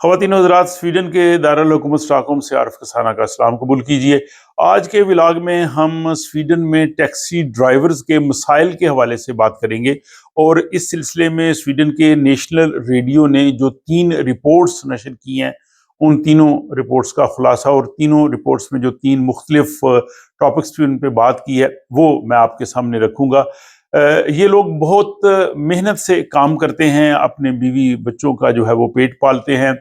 ख़वातीन और हज़रात, स्वीडन के दारुल हुकूमत स्टॉकहोम से आरिफ कसाना का सलाम कबूल कीजिए। आज के व्लॉग में हम स्वीडन में टैक्सी ड्राइवर्स के मसाइल के हवाले से बात करेंगे और इस सिलसिले में स्वीडन के नेशनल रेडियो ने जो 3 रिपोर्ट्स नशर की हैं, उन तीनों रिपोर्ट्स का खुलासा और तीनों रिपोर्ट्स में जो 3 मुख्तलिफ टॉपिक्स पे उन पे बात की है, वो मैं आपके सामने रखूँगा। ये लोग बहुत मेहनत से काम करते हैं, अपने बीवी बच्चों का जो है वो पेट पालते हैं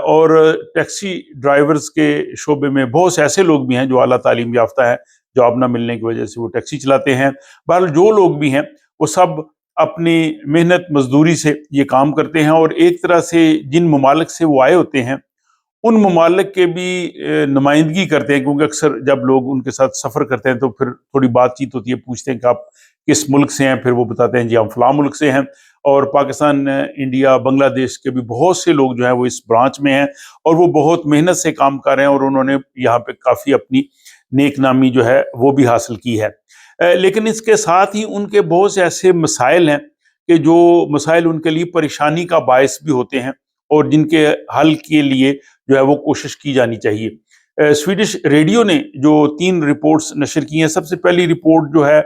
और टैक्सी ड्राइवर्स के शोबे में बहुत से ऐसे लोग भी हैं जो आला तालीम याफ्ता हैं, जॉब ना मिलने की वजह से वो टैक्सी चलाते हैं। बहरहाल जो लोग भी हैं वो सब अपनी मेहनत मजदूरी से ये काम करते हैं और एक तरह से जिन ममालिक से वो आए होते हैं उन ममालिक के भी नुमाइंदगी करते हैं, क्योंकि अक्सर जब लोग उनके साथ सफ़र करते हैं तो फिर थोड़ी बातचीत होती है, पूछते हैं कि आप किस मुल्क से हैं, फिर वो बताते हैं जी हम फ़लाँ मुल्क से हैं। और पाकिस्तान, इंडिया, बांग्लादेश के भी बहुत से लोग जो हैं वो इस ब्रांच में हैं और वो बहुत मेहनत से काम कर रहे हैं और उन्होंने यहाँ पे काफ़ी अपनी नेक नामी जो है वो भी हासिल की है। लेकिन इसके साथ ही उनके बहुत से ऐसे मसाइल हैं कि जो मसाइल उनके लिए परेशानी का बायस भी होते हैं और जिनके हल के लिए जो है वो कोशिश की जानी चाहिए। स्वीडिश रेडियो ने जो 3 रिपोर्ट्स नशर की हैं, सबसे पहली रिपोर्ट जो है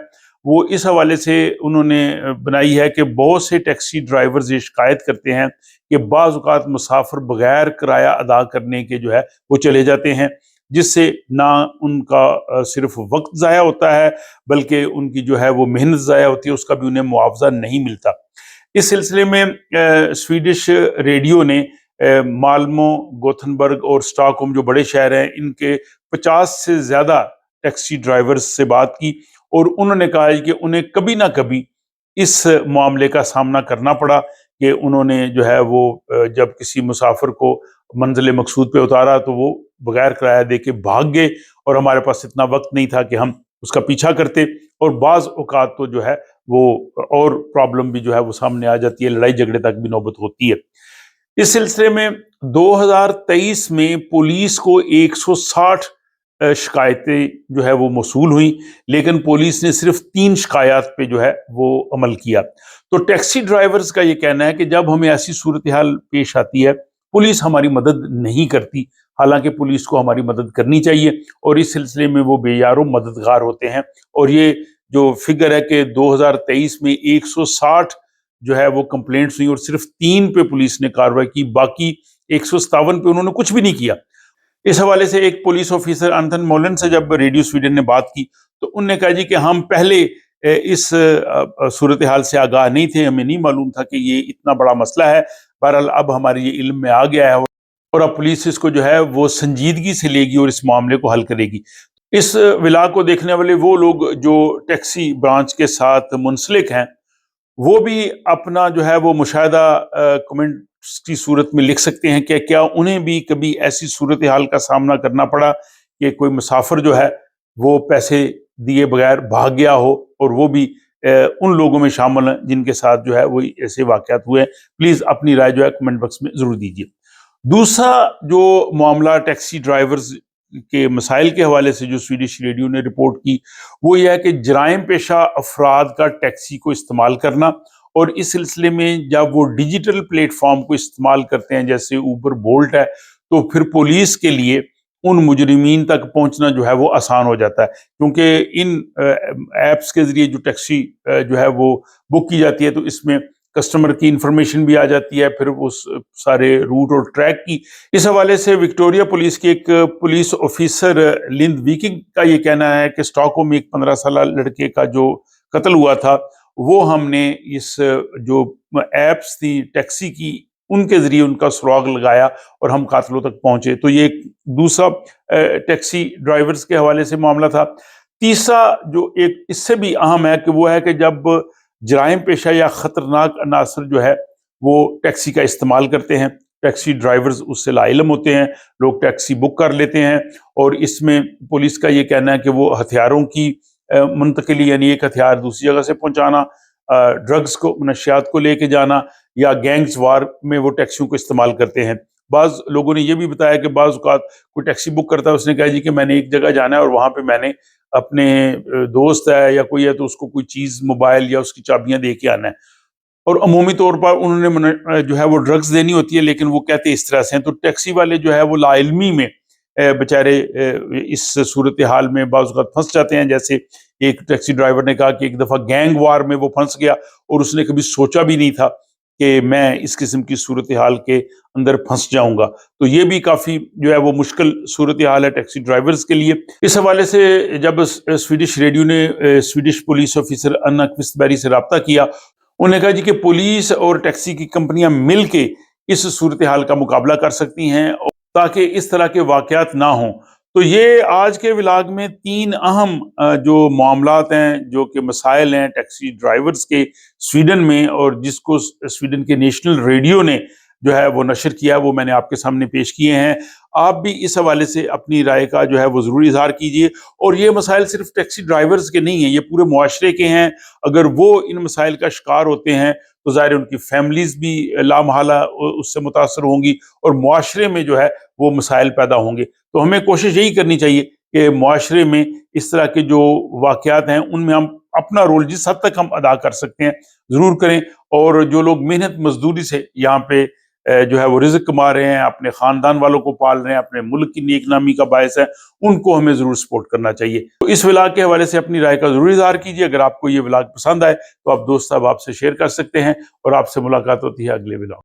वो इस हवाले से उन्होंने बनाई है कि बहुत से टैक्सी ड्राइवर्स ये शिकायत करते हैं कि बाज़ औक़ात मुसाफिर बगैर किराया अदा करने के जो है वो चले जाते हैं, जिससे ना उनका सिर्फ वक्त ज़ाया होता है बल्कि उनकी जो है वो मेहनत ज़ाया होती है, उसका भी उन्हें मुआवजा नहीं मिलता। इस सिलसिले में स्वीडिश रेडियो ने माल्मो, गोथनबर्ग और स्टॉकहोम जो बड़े शहर हैं, इनके 50 से ज़्यादा टैक्सी ड्राइवर्स से बात की और उन्होंने कहा है कि उन्हें कभी ना कभी इस मामले का सामना करना पड़ा कि उन्होंने जो है वो जब किसी मुसाफिर को मंजिल मकसूद पे उतारा तो वो बगैर किराया दे के भाग गए और हमारे पास इतना वक्त नहीं था कि हम उसका पीछा करते, और बाज़ औक़ात तो जो है वो और प्रॉब्लम भी जो है वो सामने आ जाती है, लड़ाई झगड़े तक भी नौबत होती है। इस सिलसिले में 2023 में पुलिस को 160 शिकायतें जो है वो मौसूल हुई, लेकिन पुलिस ने सिर्फ 3 शिकायत पे जो है वो अमल किया। तो टैक्सी ड्राइवर्स का ये कहना है कि जब हमें ऐसी सूरत हाल पेश आती है, पुलिस हमारी मदद नहीं करती, हालांकि पुलिस को हमारी मदद करनी चाहिए और इस सिलसिले में वो बेयारों मददगार होते हैं। और ये जो फिगर है कि 2023 में 160 जो है वो कंप्लेंट्स हुई और सिर्फ 3 पे पुलिस ने कार्रवाई की, बाकी 157 पे उन्होंने कुछ भी नहीं किया। इस हवाले से एक पुलिस ऑफिसर अंथन मोलन से जब रेडियो स्वीडन ने बात की तो उन्होंने कहा जी कि हम पहले इस सूरत हाल से आगाह नहीं थे, हमें नहीं मालूम था कि ये इतना बड़ा मसला है। बहरहाल अब हमारे ये इल्म में आ गया है और अब पुलिस इसको जो है वो संजीदगी से लेगी और इस मामले को हल करेगी। इस व्लॉग को देखने वाले वो लोग जो टैक्सी ब्रांच के साथ मुंसलिक हैं, वो भी अपना जो है वो मुशाहिदा कमेंट्स की सूरत में लिख सकते हैं कि क्या उन्हें भी कभी ऐसी सूरत हाल का सामना करना पड़ा कि कोई मुसाफिर जो है वो पैसे दिए बगैर भाग गया हो और वो भी उन लोगों में शामिल हैं जिनके साथ जो है वो ऐसे वाक़यात हुए हैं। प्लीज़ अपनी राय जो है कमेंट बॉक्स में ज़रूर दीजिए। दूसरा जो मामला टैक्सी ड्राइवर्स के मसाइल के हवाले से जो स्वीडिश रेडियो ने रिपोर्ट की, वो यह है कि जराइम पेशा अफराद का टैक्सी को इस्तेमाल करना, और इस सिलसिले में जब वो डिजिटल प्लेटफॉर्म को इस्तेमाल करते हैं जैसे ऊबर, बोल्ट है, तो फिर पुलिस के लिए उन मुजरिमीन तक पहुंचना जो है वो आसान हो जाता है, क्योंकि इन ऐप्स के ज़रिए जो टैक्सी जो है वो बुक की जाती है तो इसमें कस्टमर की इंफॉर्मेशन भी आ जाती है, फिर उस सारे रूट और ट्रैक की। इस हवाले से विक्टोरिया पुलिस के एक पुलिस ऑफिसर लिंद वीकिंग का ये कहना है कि स्टॉकहोम में एक 15 साल लड़के का जो कत्ल हुआ था, वो हमने इस जो एप्स थी टैक्सी की, उनके ज़रिए उनका सुराग लगाया और हम कातिलों तक पहुंचे। तो ये एक दूसरा टैक्सी ड्राइवर्स के हवाले से मामला था। तीसरा जो एक इससे भी अहम है कि वो है कि जब जराइम पेशा या ख़तरनाक अनासर जो है वो टैक्सी का इस्तेमाल करते हैं, टैक्सी ड्राइवर्स उससे लाइलम होते हैं, लोग टैक्सी बुक कर लेते हैं और इसमें पुलिस का ये कहना है कि वो हथियारों की मुंतकिली, यानी एक हथियार दूसरी जगह से पहुंचाना, ड्रग्स को, नशियात को लेके जाना, या गैंग्स वार में वो टैक्सियों को इस्तेमाल करते हैं। बाज़ लोगों ने ये भी बताया कि बाज़ औक़ात कोई टैक्सी बुक करता है, उसने कहा जी कि मैंने एक जगह जाना है और वहाँ पे मैंने अपने दोस्त है या कोई है तो उसको कोई चीज़, मोबाइल या उसकी चाबियां दे के आना है। اور عمومی طور پر انہوں نے جو ہے وہ ڈرگز دینی ہوتی ہے، لیکن وہ کہتے اس طرح سے ہیں۔ تو ٹیکسی والے جو ہے وہ لا علمی میں بیچارے اس صورتحال میں بعض اوقات پھنس جاتے ہیں۔ جیسے ایک ٹیکسی ڈرائیور نے کہا کہ ایک دفعہ گینگ وار میں وہ پھنس گیا اور اس نے کبھی سوچا بھی نہیں تھا کہ میں اس قسم کی صورتحال کے اندر پھنس جاؤں گا۔ تو یہ بھی کافی جو ہے وہ مشکل صورتحال ہے ٹیکسی ڈرائیورز کے لیے۔ اس حوالے سے جب سویڈش ریڈیو نے سویڈش پولیس آفیسر انا کوسٹبیری سے رابطہ کیا، انہوں نے کہا جی کہ پولیس اور ٹیکسی کی کمپنیاں مل کے اس صورتحال کا مقابلہ کر سکتی ہیں تاکہ اس طرح کے واقعات نہ ہوں۔ تو یہ آج کے ولاگ میں 3 اہم جو معاملات ہیں، جو کہ مسائل ہیں ٹیکسی ڈرائیورز کے سویڈن میں، اور جس کو سویڈن کے نیشنل ریڈیو نے جو ہے وہ نشر کیا ہے، وہ میں نے آپ کے سامنے پیش کیے ہیں۔ آپ بھی اس حوالے سے اپنی رائے کا جو ہے وہ ضروری اظہار کیجئے۔ اور یہ مسائل صرف ٹیکسی ڈرائیورز کے نہیں ہیں، یہ پورے معاشرے کے ہیں۔ اگر وہ ان مسائل کا شکار ہوتے ہیں تو ظاہر ان کی فیملیز بھی لامحالہ اس سے متاثر ہوں گی، اور معاشرے میں جو ہے وہ مسائل پیدا ہوں گے۔ تو ہمیں کوشش یہی کرنی چاہیے کہ معاشرے میں اس طرح کے جو واقعات ہیں ان میں ہم اپنا رول جس حد تک ہم ادا کر سکتے ہیں ضرور کریں، اور جو لوگ محنت مزدوری سے یہاں پہ جو ہے وہ رزق کما رہے ہیں، اپنے خاندان والوں کو پال رہے ہیں، اپنے ملک کی نیک نامی کا باعث ہے، ان کو ہمیں ضرور سپورٹ کرنا چاہیے۔ تو اس ولاگ کے حوالے سے اپنی رائے کا ضرور اظہار کیجیے۔ اگر آپ کو یہ ولاگ پسند آئے تو آپ دوست صاحب آپ سے شیئر کر سکتے ہیں، اور آپ سے ملاقات ہوتی ہے اگلے ولاگ۔